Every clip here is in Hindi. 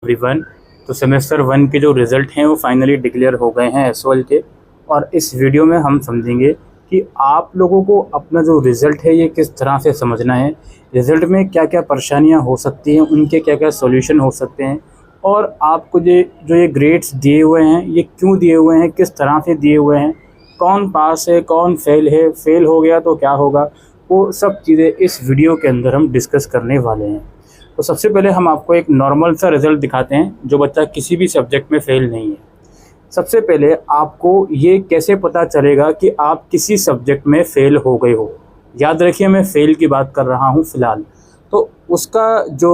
एवरीवन। तो सेमेस्टर 1 के जो रिज़ल्ट हैं वो फाइनली डिक्लेयर हो गए हैं एसओएल के, और इस वीडियो में हम समझेंगे कि आप लोगों को अपना जो रिज़ल्ट है ये किस तरह से समझना है, रिज़ल्ट में क्या क्या परेशानियां हो सकती हैं, उनके क्या क्या सॉल्यूशन हो सकते हैं, और आपको जो ये ग्रेड्स दिए हुए हैं ये क्यों दिए हुए हैं, किस तरह से दिए हुए हैं, कौन पास है कौन फेल है, फेल हो गया तो क्या होगा, वो सब चीज़ें इस वीडियो के अंदर हम डिस्कस करने वाले हैं। तो सबसे पहले हम आपको एक नॉर्मल सा रिज़ल्ट दिखाते हैं जो बच्चा किसी भी सब्जेक्ट में फ़ेल नहीं है। सबसे पहले आपको ये कैसे पता चलेगा कि आप किसी सब्जेक्ट में फ़ेल हो गए हो। याद रखिए मैं फ़ेल की बात कर रहा हूँ फ़िलहाल। तो उसका जो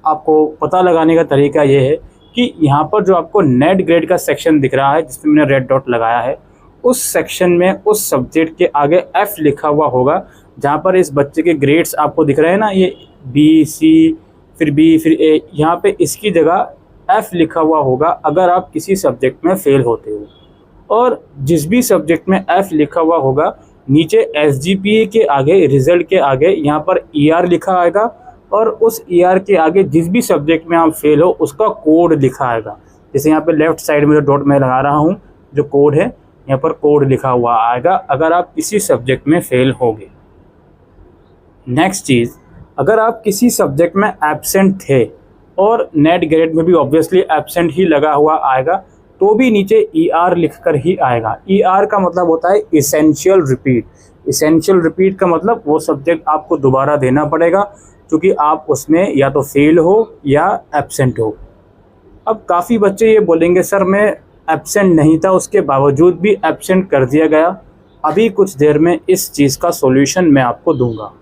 आपको पता लगाने का तरीका ये है कि यहाँ पर जो आपको नेट ग्रेड का सेक्शन दिख रहा है जिसमें मैंने रेड डॉट लगाया है, उस सेक्शन में उस सब्जेक्ट के आगे F लिखा हुआ होगा। जहाँ पर इस बच्चे के ग्रेड्स आपको दिख रहे हैं ना, ये B, C, फिर B, फिर A, यहाँ पे इसकी जगह F लिखा हुआ होगा अगर आप किसी सब्जेक्ट में फ़ेल होते हो। और जिस भी सब्जेक्ट में F लिखा हुआ होगा नीचे SGPA के आगे, रिज़ल्ट के आगे यहाँ पर ER लिखा आएगा, और उस ER के आगे जिस भी सब्जेक्ट में आप फेल हो उसका कोड लिखा आएगा। जैसे यहाँ पे लेफ़्ट साइड में जो डॉट मैं लगा रहा हूँ, जो कोड है यहाँ पर कोड लिखा हुआ आएगा अगर आप किसी सब्जेक्ट में फ़ेल होगे। नेक्स्ट चीज़, अगर आप किसी सब्जेक्ट में एब्सेंट थे और नेट ग्रेड में भी ऑब्वियसली एब्सेंट ही लगा हुआ आएगा, तो भी नीचे ER लिखकर ही आएगा। ER का मतलब होता है इसेंशियल रिपीट। इसेंशियल रिपीट का मतलब वो सब्जेक्ट आपको दोबारा देना पड़ेगा क्योंकि आप उसमें या तो फेल हो या एब्सेंट हो। अब काफ़ी बच्चे ये बोलेंगे सर मैं एब्सेंट नहीं था, उसके बावजूद भी एब्सेंट कर दिया गया। अभी कुछ देर में इस चीज़ का सॉल्यूशन मैं आपको दूंगा।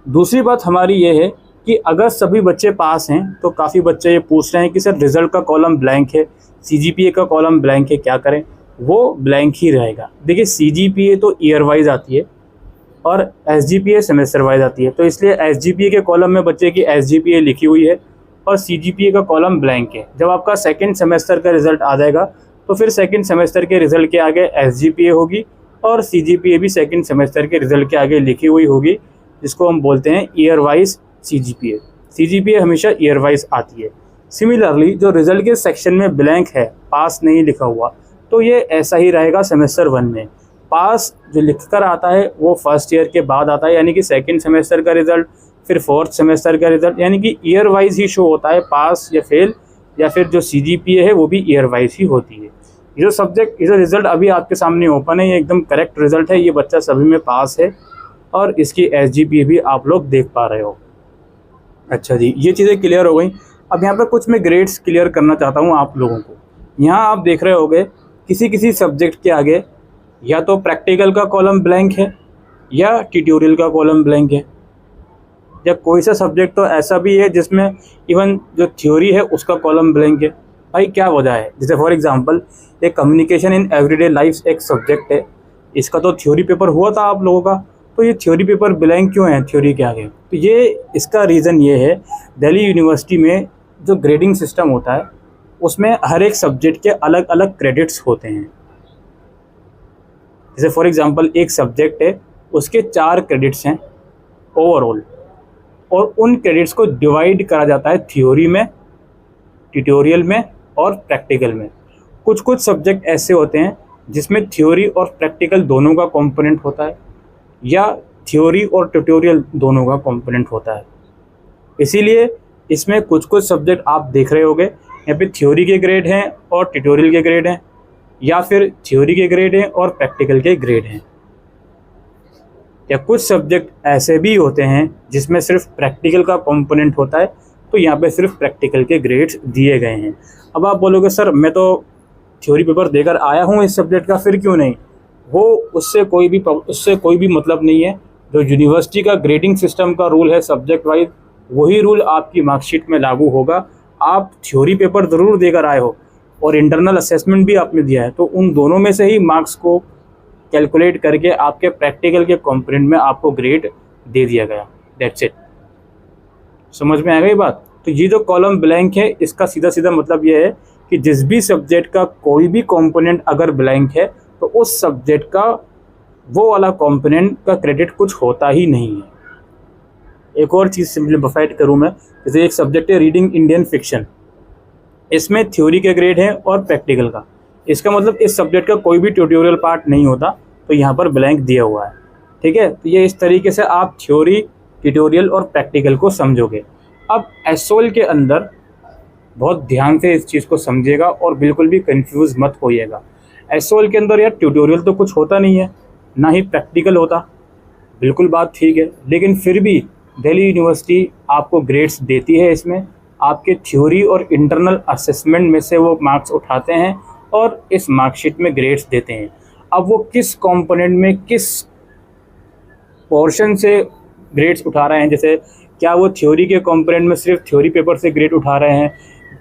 दूसरी बात हमारी ये है कि अगर सभी बच्चे पास हैं तो काफ़ी बच्चे ये पूछ रहे हैं कि सर रिज़ल्ट का कॉलम ब्लैंक है, CGPA का कॉलम ब्लैंक है, क्या करें? वो ब्लैंक ही रहेगा। देखिए CGPA तो ईयर वाइज आती है और SGPA सेमेस्टर वाइज आती है, तो इसलिए SGPA के कॉलम में बच्चे की SGPA लिखी हुई है और CGPA का कॉलम ब्लैंक है। जब आपका सेकेंड सेमेस्टर का रिज़ल्ट आ जाएगा तो फिर सेकेंड सेमेस्टर के रिज़ल्ट के आगे SGPA होगी और CGPA भी सेकेंड सेमेस्टर के रिज़ल्ट के आगे लिखी हुई होगी, जिसको हम बोलते हैं ईयर वाइज CGPA। CGPA हमेशा ईयर वाइज आती है। सिमिलरली जो रिज़ल्ट के सेक्शन में ब्लैंक है, पास नहीं लिखा हुआ, तो ये ऐसा ही रहेगा सेमेस्टर 1 में। पास जो लिखकर आता है वो फर्स्ट ईयर के बाद आता है, यानी कि सेकंड सेमेस्टर का रिज़ल्ट, फिर फोर्थ सेमेस्टर का रिज़ल्ट, यानी कि ईयर वाइज ही शो होता है पास या फेल, या फिर जो CGPA है वो भी ईयर वाइज ही होती है। ये जो सब्जेक्ट, ये जो रिज़ल्ट अभी आपके सामने ओपन है, ये एकदम करेक्ट रिज़ल्ट है। ये बच्चा सभी में पास है और इसकी SGPA भी आप लोग देख पा रहे हो। अच्छा जी, ये चीज़ें क्लियर हो गई। अब यहाँ पर कुछ मैं ग्रेड्स क्लियर करना चाहता हूँ आप लोगों को। यहाँ आप देख रहे होंगे किसी किसी सब्जेक्ट के आगे या तो प्रैक्टिकल का कॉलम ब्लैंक है या ट्यूटोरियल का कॉलम ब्लैंक है, या कोई सा सब्जेक्ट तो ऐसा भी है जिसमें इवन जो थ्योरी है उसका कॉलम ब्लैंक है। भाई क्या वजह है? जैसे फॉर एग्जांपल एक कम्युनिकेशन इन एवरीडे लाइफ एक सब्जेक्ट है, इसका तो थ्योरी पेपर हुआ था आप लोगों का, तो ये थ्योरी पेपर ब्लैंक क्यों है थ्योरी के आगे? तो ये इसका रीज़न ये है, दिल्ली यूनिवर्सिटी में जो ग्रेडिंग सिस्टम होता है उसमें हर एक सब्जेक्ट के अलग अलग क्रेडिट्स होते हैं। जैसे फॉर एग्जांपल एक सब्जेक्ट है, उसके 4 क्रेडिट्स हैं ओवरऑल, और उन क्रेडिट्स को डिवाइड करा जाता है थ्योरी में, ट्यूटोरियल में और प्रैक्टिकल में। कुछ कुछ सब्जेक्ट ऐसे होते हैं जिसमें थ्योरी और प्रैक्टिकल दोनों का कंपोनेंट होता है, या थ्योरी और ट्यूटोरियल दोनों का कंपोनेंट होता है। इसीलिए इसमें कुछ कुछ सब्जेक्ट आप देख रहे होंगे, यहाँ पे थ्योरी के ग्रेड हैं और ट्यूटोरियल के ग्रेड हैं, या फिर थ्योरी के ग्रेड हैं और प्रैक्टिकल के ग्रेड हैं। या कुछ सब्जेक्ट ऐसे भी होते हैं जिसमें सिर्फ प्रैक्टिकल का कंपोनेंट होता है, तो यहाँ पे सिर्फ प्रैक्टिकल के ग्रेड्स दिए गए हैं। अब आप बोलोगे सर मैं तो थ्योरी पेपर देकर आया हूँ इस सब्जेक्ट का, फिर क्यों नहीं? वो उससे कोई भी मतलब नहीं है। जो यूनिवर्सिटी का ग्रेडिंग सिस्टम का रूल है सब्जेक्ट वाइज, वही रूल आपकी मार्कशीट में लागू होगा। आप थ्योरी पेपर ज़रूर देकर आए हो और इंटरनल असेसमेंट भी आपने दिया है, तो उन दोनों में से ही मार्क्स को कैलकुलेट करके आपके प्रैक्टिकल के कंपोनेंट में आपको ग्रेड दे दिया गया। That's it. समझ में आ गई बात? तो ये जो कॉलम ब्लैंक है इसका सीधा सीधा मतलब ये है कि जिस भी सब्जेक्ट का कोई भी कंपोनेंट अगर ब्लैंक है तो उस सब्जेक्ट का वो वाला कंपोनेंट का क्रेडिट कुछ होता ही नहीं है। एक और चीज़ सिंप्लीफाइड करूँ मैं, जैसे एक सब्जेक्ट है रीडिंग इंडियन फिक्शन, इसमें थ्योरी के ग्रेड है और प्रैक्टिकल का। इसका मतलब इस सब्जेक्ट का कोई भी ट्यूटोरियल पार्ट नहीं होता, तो यहाँ पर ब्लैंक दिया हुआ है। ठीक है, तो ये इस तरीके से आप थ्योरी, ट्यूटोरियल और प्रैक्टिकल को समझोगे। अब एसओएल के अंदर बहुत ध्यान से इस चीज़ को समझिएगा और बिल्कुल भी कंफ्यूज मत होइएगा। एसओएल के अंदर यार ट्यूटोरियल तो कुछ होता नहीं है, ना ही प्रैक्टिकल होता, बिल्कुल बात ठीक है, लेकिन फिर भी दिल्ली यूनिवर्सिटी आपको ग्रेड्स देती है। इसमें आपके थ्योरी और इंटरनल असेसमेंट में से वो मार्क्स उठाते हैं और इस मार्कशीट में ग्रेड्स देते हैं। अब वो किस कंपोनेंट में किस पोर्शन से ग्रेड्स उठा रहे हैं, जैसे क्या वो थ्योरी के कंपोनेंट में सिर्फ थ्योरी पेपर से ग्रेड उठा रहे हैं,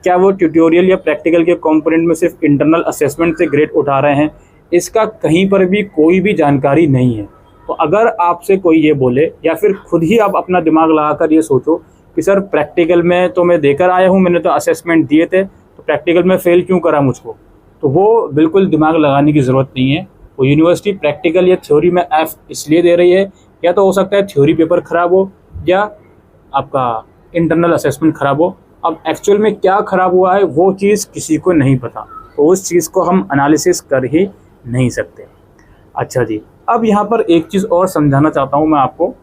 क्या वो ट्यूटोरियल या प्रैक्टिकल के कंपोनेंट में सिर्फ इंटरनल असेसमेंट से ग्रेड उठा रहे हैं, इसका कहीं पर भी कोई भी जानकारी नहीं है। तो अगर आपसे कोई ये बोले या फिर खुद ही आप अपना दिमाग लगाकर ये सोचो कि सर प्रैक्टिकल में तो मैं देकर आया हूँ, मैंने तो असेसमेंट दिए थे, तो प्रैक्टिकल में फ़ेल क्यों करा मुझको, तो वो बिल्कुल दिमाग लगाने की ज़रूरत नहीं है। वो यूनिवर्सिटी प्रैक्टिकल या थ्योरी में एफ इसलिए दे रही है, या तो हो सकता है थ्योरी पेपर ख़राब हो या आपका इंटरनल असेसमेंट ख़राब हो। अब एक्चुअल में क्या ख़राब हुआ है वो चीज़ किसी को नहीं पता, तो उस चीज़ को हम एनालिसिस कर ही नहीं सकते। अच्छा जी, अब यहाँ पर एक चीज़ और समझाना चाहता हूँ मैं आपको।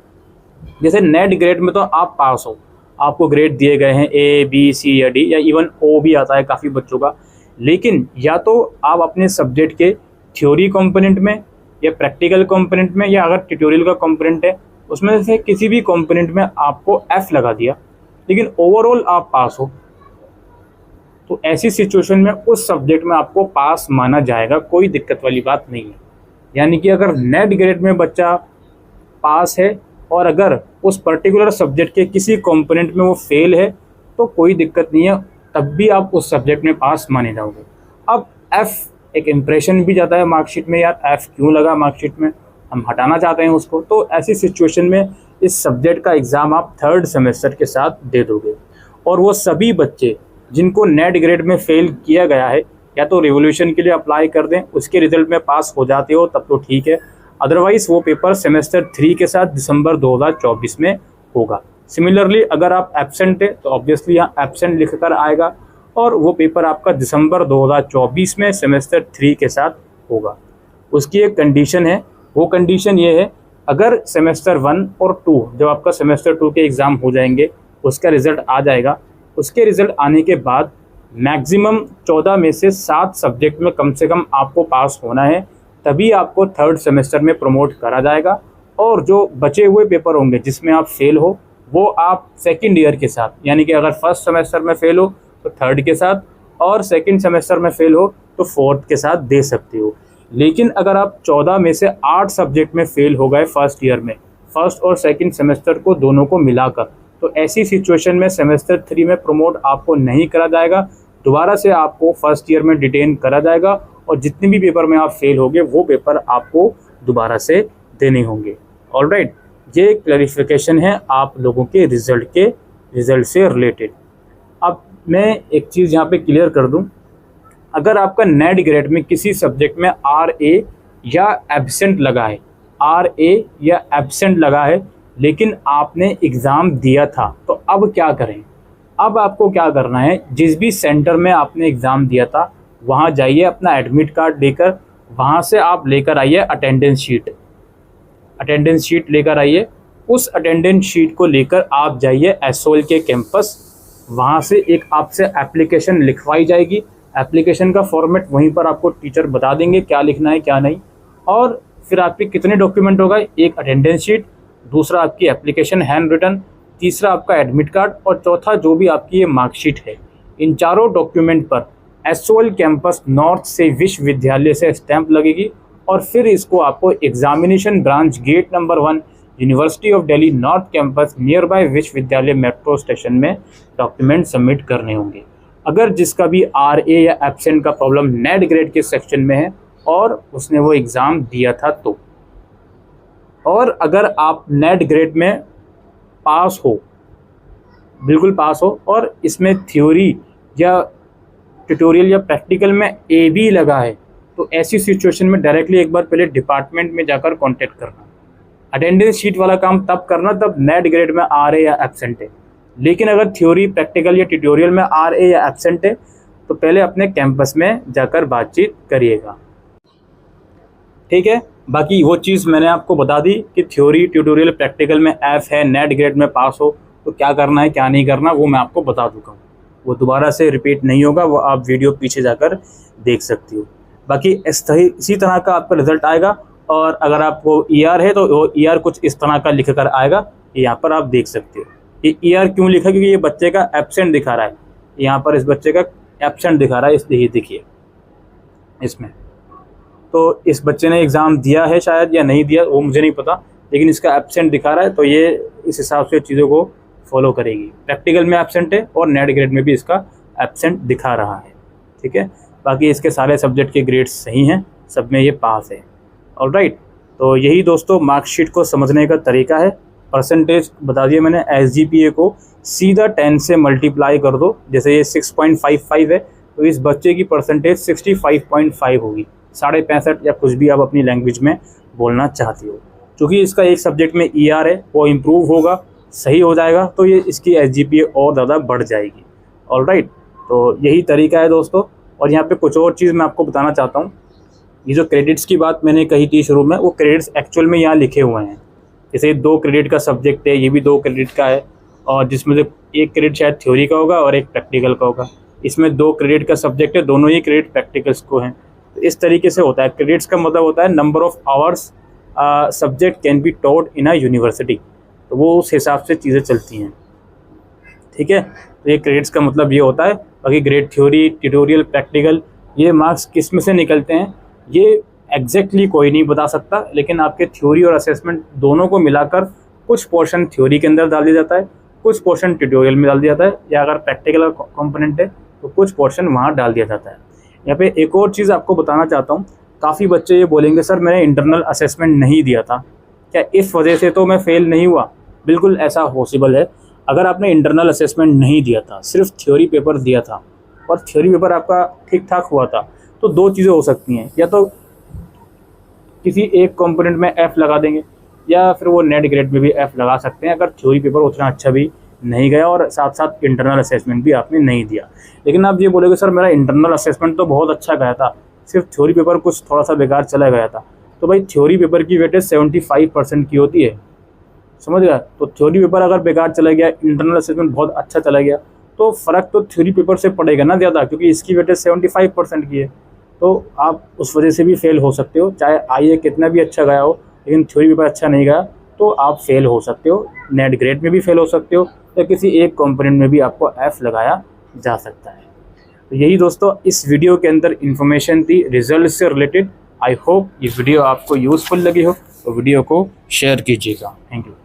जैसे नेट ग्रेड में तो आप पास हो, आपको ग्रेड दिए गए हैं ए बी सी या डी, या इवन ओ भी आता है काफ़ी बच्चों का, लेकिन या तो आप अपने सब्जेक्ट के थ्योरी कंपोनेंट में या प्रैक्टिकल कंपोनेंट में या अगर ट्यूटोरियल का कंपोनेंट है उसमें से किसी भी कंपोनेंट में आपको एफ लगा दिया, लेकिन ओवरऑल आप पास हो, तो ऐसी सिचुएशन में उस सब्जेक्ट में आपको पास माना जाएगा, कोई दिक्कत वाली बात नहीं है। यानी कि अगर नेट ग्रेड में बच्चा पास है और अगर उस पर्टिकुलर सब्जेक्ट के किसी कंपोनेंट में वो फेल है तो कोई दिक्कत नहीं है, तब भी आप उस सब्जेक्ट में पास माने जाओगे। अब एफ एक इम्प्रेशन भी जाता है मार्कशीट में, यार एफ क्यों लगा मार्कशीट में, हम हटाना चाहते हैं उसको, तो ऐसी सिचुएशन में इस सब्जेक्ट का एग्ज़ाम आप थर्ड सेमेस्टर के साथ दे दोगे। और वो सभी बच्चे जिनको नेट ग्रेड में फेल किया गया है या तो रिवोल्यूशन के लिए अप्लाई कर दें, उसके रिजल्ट में पास हो जाते हो तब तो ठीक है, अदरवाइज़ वो पेपर सेमेस्टर 3 के साथ दिसंबर 2024 में होगा। सिमिलरली अगर आप एब्सेंट है तो ऑब्वियसली यहाँ एब्सेंट लिख कर आएगा और वो पेपर आपका दिसंबर 2024 में सेमेस्टर 3 के साथ होगा। उसकी एक कंडीशन है, वो कंडीशन ये है, अगर सेमेस्टर 1 और 2 जब आपका सेमेस्टर 2 के एग्ज़ाम हो जाएंगे उसका रिज़ल्ट आ जाएगा, उसके रिज़ल्ट आने के बाद मैक्सिमम 14 में से 7 सब्जेक्ट में कम से कम आपको पास होना है, तभी आपको थर्ड सेमेस्टर में प्रमोट करा जाएगा। और जो बचे हुए पेपर होंगे जिसमें आप फेल हो वो आप सेकंड ईयर के साथ, यानी कि अगर फर्स्ट सेमेस्टर में फेल हो तो थर्ड के साथ और सेकंड सेमेस्टर में फेल हो तो फोर्थ के साथ दे सकते हो। लेकिन अगर आप 14 में से 8 सब्जेक्ट में फेल हो गए फर्स्ट ईयर में, फर्स्ट और सेकंड सेमेस्टर को दोनों को मिलाकर, तो ऐसी सिचुएशन में सेमेस्टर 3 में प्रमोट आपको नहीं करा जाएगा, दोबारा से आपको फर्स्ट ईयर में डिटेन करा जाएगा और जितने भी पेपर में आप फेल होंगे वो पेपर आपको दोबारा से देने होंगे। ऑलराइट, ये क्लैरिफिकेशन है आप लोगों के रिज़ल्ट से रिलेटेड। अब मैं एक चीज़ यहाँ पे क्लियर कर दूँ, अगर आपका नेट ग्रेड में किसी सब्जेक्ट में RA या एब्सेंट लगा है, RA या एब्सेंट लगा है, लेकिन आपने एग्ज़ाम दिया था, तो अब क्या करें? अब आपको क्या करना है, जिस भी सेंटर में आपने एग्ज़ाम दिया था वहाँ जाइए, अपना एडमिट कार्ड लेकर वहाँ से आप लेकर आइए अटेंडेंस शीट लेकर आइए। उस अटेंडेंस शीट को लेकर आप जाइए एसओएल के कैंपस, वहाँ से एक आपसे एप्लीकेशन लिखवाई जाएगी। एप्लीकेशन का फॉर्मेट वहीं पर आपको टीचर बता देंगे क्या लिखना है क्या नहीं, और फिर आपके कितने डॉक्यूमेंट होगा, एक अटेंडेंस शीट, दूसरा आपकी एप्लीकेशन हैंड रिटन, तीसरा आपका एडमिट कार्ड और चौथा जो भी आपकी ये मार्कशीट है। इन चारों डॉक्यूमेंट पर एसओएल कैंपस नॉर्थ से विश्वविद्यालय से स्टैंप लगेगी और फिर इसको आपको examination branch gate number 1 university of Delhi north campus near by Vishwavidyalaya metro station में डॉक्यूमेंट सबमिट करने होंगे। अगर जिसका भी RA या एब्सेंट का प्रॉब्लम नेट ग्रेड के सेक्शन में है और उसने वो एग्ज़ाम दिया था तो, और अगर आप नेट ग्रेड में पास हो, बिल्कुल पास हो, और इसमें थ्योरी या ट्यूटोरियल या प्रैक्टिकल में AB लगा है, तो ऐसी सिचुएशन में डायरेक्टली एक बार पहले डिपार्टमेंट में जाकर कांटेक्ट करना। अटेंडेंस शीट वाला काम तब करना तब नेट ग्रेड में RA या एब्सेंट है। लेकिन अगर थ्योरी प्रैक्टिकल या ट्यूटोरियल में RA या एब्सेंट है, तो उसको तो पहले अपने कैंपस में जाकर बातचीत करिएगा, ठीक है। बाकी वो चीज़ मैंने आपको बता दी कि थ्योरी, ट्यूटोरियल, प्रैक्टिकल में एफ है, नेट ग्रेड में पास हो तो क्या करना है क्या नहीं करना वो मैं आपको बता चुका हूँ, वो दोबारा से रिपीट नहीं होगा, वो आप वीडियो पीछे जाकर देख सकती हो। बाकी इसी तरह का आपका रिजल्ट आएगा, और अगर आपको ईआर है तो वो ईआर कुछ इस तरह का लिख कर आएगा, यहाँ पर आप देख सकते हो। ये ईआर क्यों लिखा, क्योंकि ये बच्चे का एब्सेंट दिखा रहा है, यहाँ पर इस बच्चे का एब्सेंट दिखा रहा है, इसलिए देखिए इसमें। तो इस बच्चे ने एग्ज़ाम दिया है शायद या नहीं दिया वो मुझे नहीं पता, लेकिन इसका एब्सेंट दिखा रहा है, तो ये इस हिसाब से चीज़ों को फॉलो करेगी। प्रैक्टिकल में एब्सेंट है और नेट ग्रेड में भी इसका एब्सेंट दिखा रहा है, ठीक है। बाकी इसके सारे सब्जेक्ट के ग्रेड्स सही हैं, सब में ये पास है। ऑलराइट, तो यही दोस्तों मार्कशीट को समझने का तरीका है। परसेंटेज बता दिया मैंने, एसजीपीए को सीधा 10 से मल्टीप्लाई कर दो। जैसे ये 6.55 है तो इस बच्चे की परसेंटेज 65.5 होगी, 65.5 या कुछ भी आप अपनी लैंग्वेज में बोलना चाहती हो। क्योंकि इसका एक सब्जेक्ट में ईआर है वो इम्प्रूव होगा, सही हो जाएगा, तो ये इसकी एसजीपीए और ज़्यादा बढ़ जाएगी। ऑलराइट, तो यही तरीका है दोस्तों। और यहाँ पे कुछ और चीज़ मैं आपको बताना चाहता हूँ। ये जो क्रेडिट्स की बात मैंने कही थी शुरू में, वो क्रेडिट्स एक्चुअल में यहाँ लिखे हुए हैं। जैसे 2 क्रेडिट का सब्जेक्ट है, ये भी 2 क्रेडिट का है, और जिसमें से 1 क्रेडिट शायद थ्योरी का होगा और 1 प्रैक्टिकल का होगा। इसमें 2 क्रेडिट का सब्जेक्ट है, दोनों ही क्रेडिट प्रैक्टिकल्स को हैं। तो इस तरीके से होता है। क्रेडिट्स का मतलब होता है number of hours subject can be taught in a university, तो वो उस हिसाब से चीज़ें चलती हैं, ठीक है। तो ये क्रेडिट्स का मतलब ये होता है। बाकी ग्रेड थ्योरी, ट्यूटोरियल, प्रैक्टिकल, ये मार्क्स किस में से निकलते हैं ये एग्जैक्टली कोई नहीं बता सकता, लेकिन आपके थ्योरी और असेसमेंट दोनों को मिलाकर कुछ पोर्शन थ्योरी के अंदर डाल दिया जाता है, कुछ पोर्शन ट्यूटोरियल में डाल दिया जाता है, या अगर प्रैक्टिकल कंपोनेंट है तो कुछ पोर्शन वहाँ डाल दिया जाता है। यहाँ पे एक और चीज़ आपको बताना चाहता हूँ। काफ़ी बच्चे ये बोलेंगे सर मैंने इंटरनल असेसमेंट नहीं दिया था, क्या इस वजह से तो मैं फेल नहीं हुआ? बिल्कुल ऐसा पॉसिबल है। अगर आपने इंटरनल असेसमेंट नहीं दिया था, सिर्फ थ्योरी पेपर दिया था और थ्योरी पेपर आपका ठीक ठाक हुआ था, तो 2 चीज़ें हो सकती हैं। या तो किसी एक कंपोनेंट में F लगा देंगे, या फिर वो नेट ग्रेड में भी F लगा सकते हैं अगर थ्योरी पेपर उतना अच्छा भी नहीं गया और साथ साथ इंटरनल असेसमेंट भी आपने नहीं दिया। लेकिन आप ये बोलोगे सर मेरा इंटरनल असेसमेंट तो बहुत अच्छा गया था, सिर्फ थ्योरी पेपर कुछ थोड़ा सा बेकार चला गया था, तो भाई थ्योरी पेपर की वेटेज 75% की होती है, समझ गया। तो थ्योरी पेपर अगर बेकार चला गया, इंटरनल असेसमेंट बहुत अच्छा चला गया, तो फ़र्क तो थ्योरी पेपर से पड़ेगा ना ज़्यादा, क्योंकि इसकी वेटेज 75% की है। तो आप उस वजह से भी फेल हो सकते हो, चाहे आईए कितना भी अच्छा गया हो, लेकिन थ्योरी पेपर अच्छा नहीं गया तो आप फेल हो सकते हो। नेट ग्रेड में भी फेल हो सकते हो, या किसी एक कंपोनेंट में भी आपको F लगाया जा सकता है। तो यही दोस्तों इस वीडियो के अंदर इन्फॉर्मेशन थी रिजल्ट से रिलेटेड। आई होप ये वीडियो आपको यूज़फुल लगी हो, तो वीडियो को शेयर कीजिएगा। Thank you.